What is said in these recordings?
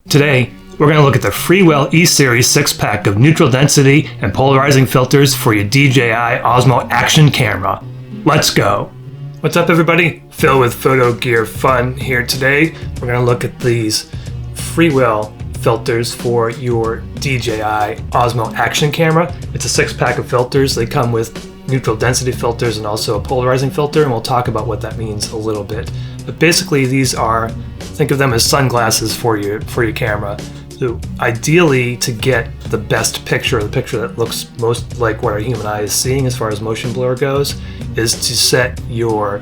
Today, we're going to look at the Freewell E-Series 6-pack of neutral density and polarizing filters for your DJI Osmo Action Camera. Let's go! What's up everybody? Phil with Photo Gear Fun here today. We're going to look at these Freewell filters for your DJI Osmo Action Camera. It's a 6-pack of filters. They come with neutral density filters and also a polarizing filter, and we'll talk about what that means a little bit. But basically these are, think of them as sunglasses for your camera. So ideally, to get the best picture, the picture that looks most like what our human eye is seeing as far as motion blur goes, is to set your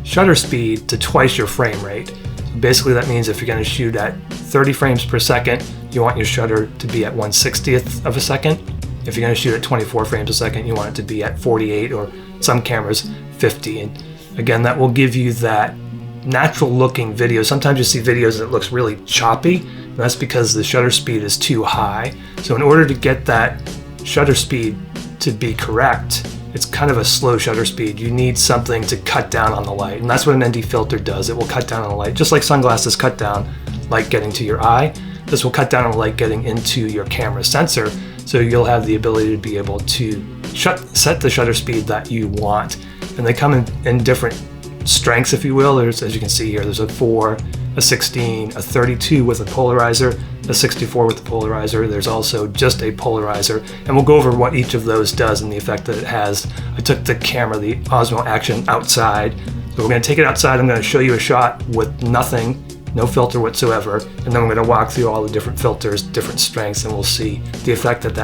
shutter speed to twice your frame rate. So basically that means if you're going to shoot at 30 frames per second, you want your shutter to be at 1/60th of a second. If you're going to shoot at 24 frames a second, you want it to be at 48, or some cameras 50. And again, that will give you that natural looking video. Sometimes you see videos that looks really choppy, and that's because the shutter speed is too high. So in order to get that shutter speed to be correct, it's kind of a slow shutter speed. You need something to cut down on the light, and that's what an ND filter does. It will cut down on the light, just like sunglasses cut down light getting to your eye. This will cut down on the light getting into your camera sensor, so you'll have the ability to be able to set the shutter speed that you want. And they come in different strengths, if you will. There's, as you can see here, there's a 4, a 16, a 32 with a polarizer, a 64 with a polarizer. There's also just a polarizer, and we'll go over what each of those does and the effect that it has. I took the camera, the Osmo Action, outside. So we're going to take it outside. I'm going to show you a shot with nothing, no filter whatsoever, and then we're going to walk through all the different filters, different strengths, and we'll see the effect that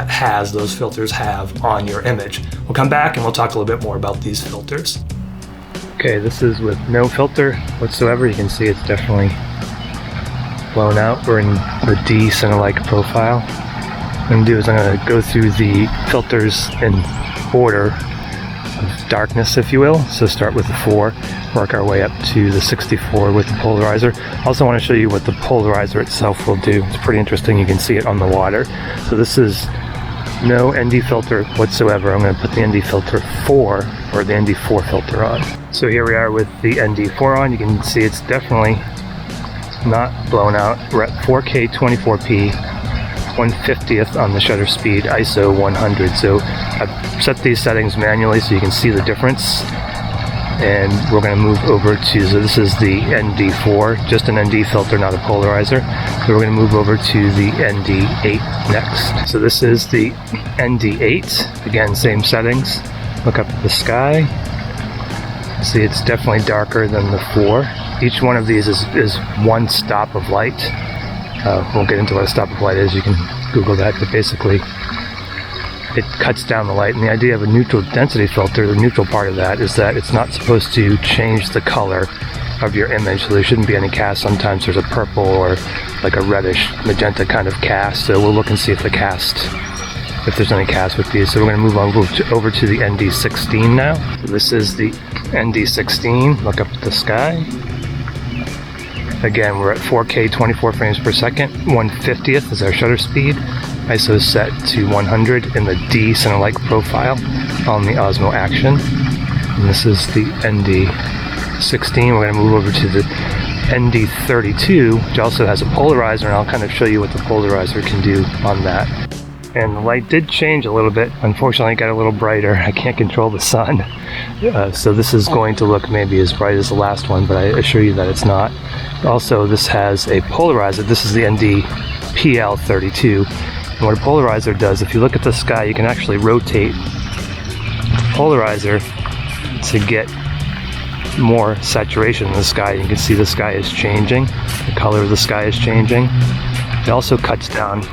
those filters have on your image. We'll come back and we'll talk a little bit more about these filters. Okay, this is with no filter whatsoever. You can see it's definitely blown out. We're in the D center-like profile. What I'm going to do is I'm going to go through the filters in order of darkness, if you will. So start with the 4, work our way up to the 64 with the polarizer. Also want to show you what the polarizer itself will do. It's pretty interesting. You can see it on the water. So this is no ND filter whatsoever. I'm going to put the ND filter 4, or the ND4 filter on. So here we are with the ND4 on. You can see it's definitely not blown out. We're at 4K 24p, 1/50th on the shutter speed, ISO 100. So I've set these settings manually so you can see the difference. And we're going to move over to, so this is the ND4, just an ND filter, not a polarizer. So we're going to move over to the ND8 next. So this is the ND8, again, same settings. Look up at the sky. See, it's definitely darker than the 4. Each one of these is one stop of light. We'll get into what a stop of light is. You can Google that, but basically it cuts down the light. And the idea of a neutral density filter, the neutral part of that, is that it's not supposed to change the color of your image. So there shouldn't be any cast. Sometimes there's a purple or like a reddish magenta kind of cast. So we'll look and see if there's any cast with these. So we're going to move on over to the ND16 now. So this is the ND16. Look up at the sky. Again, we're at 4K 24 frames per second. 1/50th is our shutter speed. ISO is set to 100 in the D center-like profile on the Osmo Action. And this is the ND16. We're going to move over to the ND32, which also has a polarizer, and I'll kind of show you what the polarizer can do on that. And the light did change a little bit. Unfortunately, it got a little brighter. I can't control the sun. So this is going to look maybe as bright as the last one, but I assure you that it's not. Also, this has a polarizer. This is the ND-PL32. And what a polarizer does, if you look at the sky, you can actually rotate the polarizer to get more saturation in the sky. You can see the sky is changing. The color of the sky is changing. It also cuts down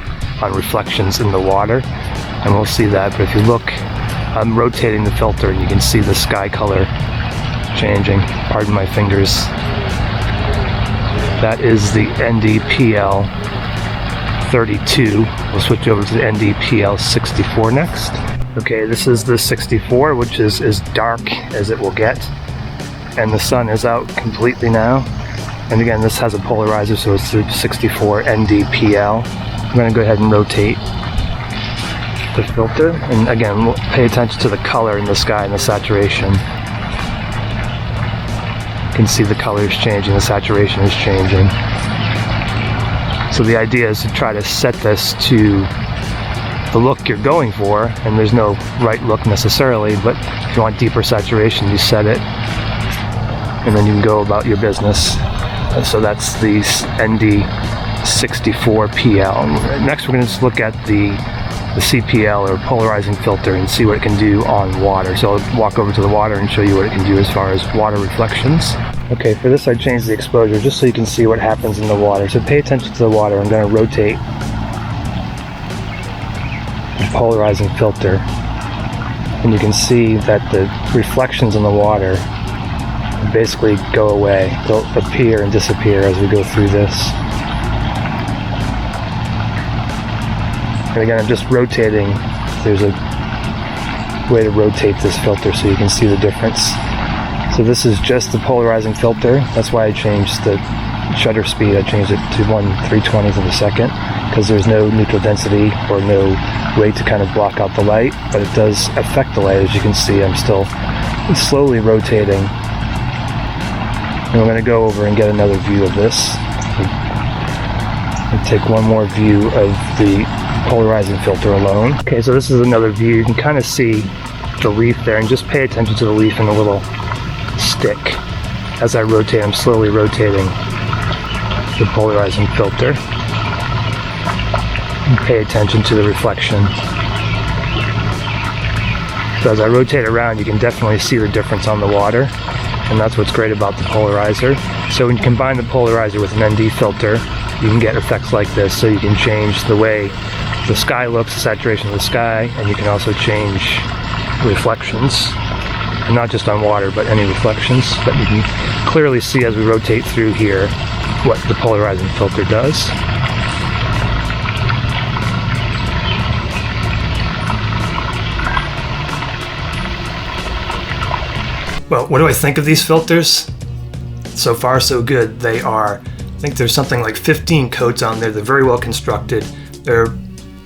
on reflections in the water, and we'll see that. But if you look, I'm rotating the filter and you can see the sky color changing. Pardon my fingers. That is the ND-PL32. We'll switch over to the ND-PL64 next. Okay, this is the 64, which is as dark as it will get, and the sun is out completely now. And again, this has a polarizer, so it's the 64 ND-PL. I'm going to go ahead and rotate the filter, and again, we'll pay attention to the color in the sky and the saturation. You can see the color is changing, the saturation is changing. So the idea is to try to set this to the look you're going for, and there's no right look necessarily, but if you want deeper saturation, you set it, and then you can go about your business. And so that's the ND64PL. Next, we're going to just look at the CPL, or polarizing filter, and see what it can do on water. So I'll walk over to the water and show you what it can do as far as water reflections. Okay, for this I changed the exposure just so you can see what happens in the water. So pay attention to the water. I'm going to rotate the polarizing filter, and you can see that the reflections in the water basically go away. They'll appear and disappear as we go through this. And again, I'm just rotating. There's a way to rotate this filter so you can see the difference. So this is just the polarizing filter. That's why I changed the shutter speed. I changed it to 1/320th of a second, because there's no neutral density or no way to kind of block out the light, but it does affect the light. As you can see, I'm still slowly rotating. And I'm going to go over and get another view of this. And take one more view of the polarizing filter alone. Okay, so this is another view. You can kind of see the leaf there, and just pay attention to the leaf and the little stick. As I rotate, I'm slowly rotating the polarizing filter. And pay attention to the reflection. So as I rotate around, you can definitely see the difference on the water, and that's what's great about the polarizer. So when you combine the polarizer with an ND filter, you can get effects like this. So you can change the way the sky looks, the saturation of the sky, and you can also change reflections, and not just on water, but any reflections. But you can clearly see as we rotate through here what the polarizing filter does. Well, what do I think of these filters? So far, so good. They are, I think there's something like 15 coats on there. They're very well constructed. They're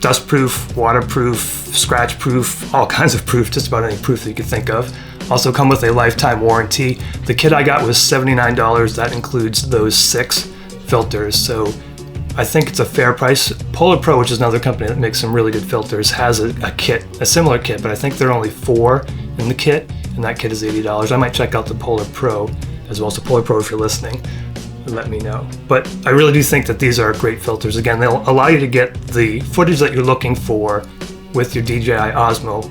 dust-proof, waterproof, scratch-proof, all kinds of proof, just about any proof that you could think of. Also come with a lifetime warranty. The kit I got was $79. That includes those 6 filters, so I think it's a fair price. Polar Pro, which is another company that makes some really good filters, has a kit, a similar kit, but I think there are only 4 in the kit, and that kit is $80. I might check out the Polar Pro as well. So Polar Pro, if you're listening, let me know. But I really do think that these are great filters. Again, they'll allow you to get the footage that you're looking for with your DJI Osmo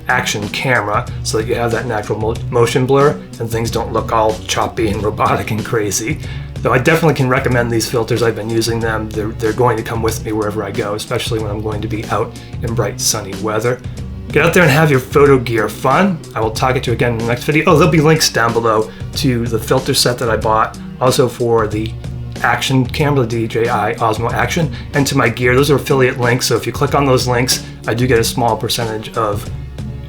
Action Camera, so that you have that natural motion blur and things don't look all choppy and robotic and crazy. Though I definitely can recommend these filters. I've been using them. They're going to come with me wherever I go, especially when I'm going to be out in bright sunny weather. Get out there and have your photo gear fun. I will talk at you again in the next video. Oh, there'll be links down below to the filter set that I bought, also for the Action Camera, the DJI Osmo Action, and to my gear. Those are affiliate links, so if you click on those links, I do get a small percentage of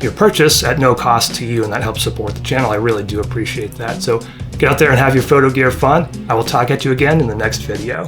your purchase at no cost to you, and that helps support the channel. I really do appreciate that. So get out there and have your photo gear fun. I will talk at you again in the next video.